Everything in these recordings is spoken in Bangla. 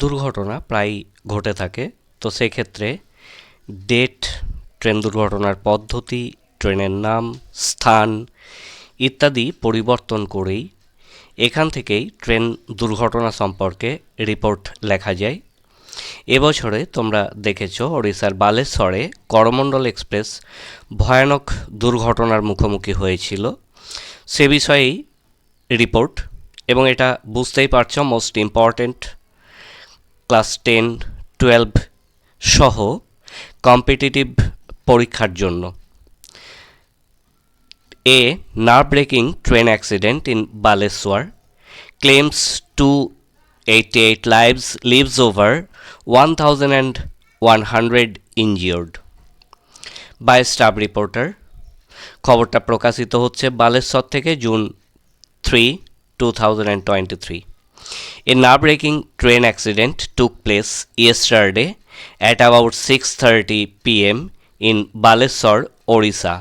দুর্ঘটনা প্রায় ঘটে থাকে, তো সেক্ষেত্রে ডেট, ট্রেন দুর্ঘটনার পদ্ধতি, ট্রেনের নাম, স্থান ইত্যাদি পরিবর্তন করেই এখান থেকেই ট্রেন দুর্ঘটনা সম্পর্কে রিপোর্ট লেখা যায়। এবছরে তোমরা দেখেছো ওড়িশার বালেশ্বরে করমণ্ডল এক্সপ্রেস ভয়ানক দুর্ঘটনার মুখোমুখি হয়েছিল, সে বিষয়েই রিপোর্ট। এবং এটা বুঝতেই পারছো মোস্ট ইম্পর্ট্যান্ট ক্লাস 10, 12 সহ কম্পিটিটিভ পরীক্ষার জন্য। A nerve-breaking train accident in Baleswar claims 288 lives over 1,100 injured. By staff reporter, খবরটা প্রকাশিত হচ্ছে বালেশ্বর থেকে June 3, 2023. A nerve-breaking train accident took place yesterday at about 6:30 p.m. in Baleswar, Orissa.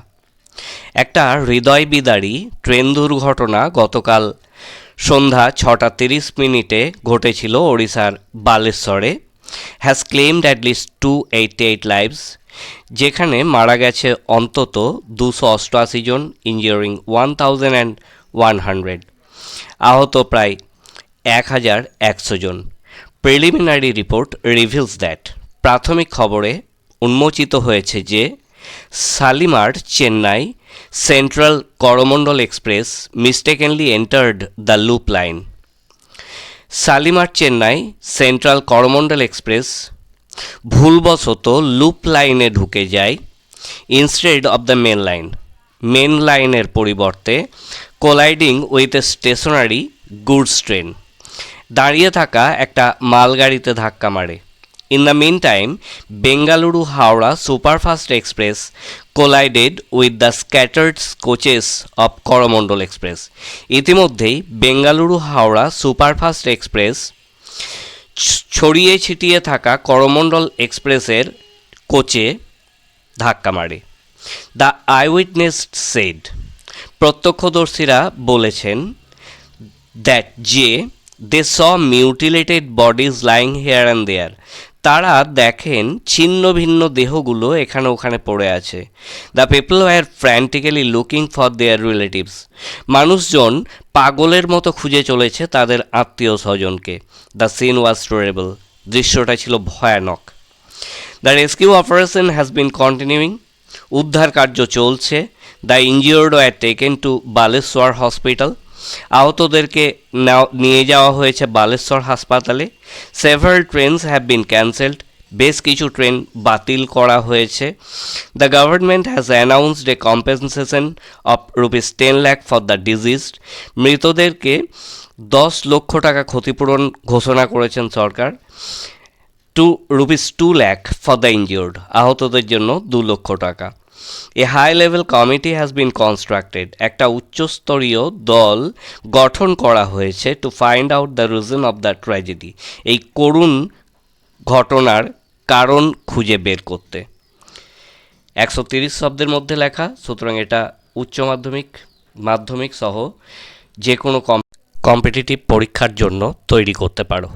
একটা হৃদয় বিদারী ট্রেন দুর্ঘটনা গতকাল সন্ধ্যা 6:30 ঘটেছিল ওড়িশার বালেশ্বরে। Has claimed at least 288 lives, যেখানে মারা গেছে অন্তত 288 জন, ইঞ্জিওরিং 1,100, আহত প্রায় 1,100 জন। প্রিলিমিনারি রিপোর্ট রিভিলস দ্যাট, প্রাথমিক খবরে উন্মোচিত হয়েছে যে Shalimar Chennai Central Coromandel Express mistakenly entered the loop line. Shalimar Chennai Central Coromandel Express ভুলবশত লুপ লাইনে ঢুকে যায় instead of the main line, main লাইনের পরিবর্তে colliding with a stationary goods train, দাঁড়িয়ে থাকা একটা মালগাড়িতে ধাক্কা মারে। In the meantime, Bengaluru Howrah Superfast Express collided with the scattered coaches of Coromandel Express. ইতিমধ্যেই বেঙ্গালুরু হাওড়া সুপারফাস্ট এক্সপ্রেস ছড়িয়ে ছিটিয়ে থাকা করমণ্ডল এক্সপ্রেসের কোচে ধাক্কা মারে। দ্য আইউইটনেস সেড, প্রত্যক্ষদর্শীরা বলেছেন দ্যাট যে they saw mutilated bodies lying here and there, তারা দেখেন ছিন্ন ভিন্ন দেহগুলো এখানে ওখানে পড়ে আছে। The people were frantically looking for their relatives, মানুষজন পাগলের মতো খুঁজে চলেছে তাদের আত্মীয় স্বজনকে। দ্য সিন ওয়াজ টেরেবল, দৃশ্যটা ছিল ভয়ানক। The rescue operation has been continuing, উদ্ধার কার্য চলছে। The injured were taken to Baleshwar hospital, আহতদেরকে নিয়ে যাওয়া হয়েছে বালেশ্বর হাসপাতালে। Several trains have been cancelled, বেশ কিছু ট্রেন বাতিল করা হয়েছে। The government has announced a compensation of ₹10 lakh for the deceased, মৃতদেরকে 10 লক্ষ টাকা ক্ষতিপূরণ ঘোষণা করেছেন সরকার। ₹2 লাখ ফর দ্য ইনজিওর্ড, আহতদের জন্য 2 লক্ষ টাকা। A high level committee has been constructed, একটা উচ্চস্তরীয় দল গঠন করা হয়েছে to find out the reason of the tragedy, এই করুণ ঘটনার কারণ খুঁজে বের করতে। 130 শব্দের মধ্যে লেখা, সুতরাং এটা উচ্চ মাধ্যমিক, মাধ্যমিক সহ যে কোনো কম্পিটিটিভ পরীক্ষার জন্য তৈরি করতে পারো।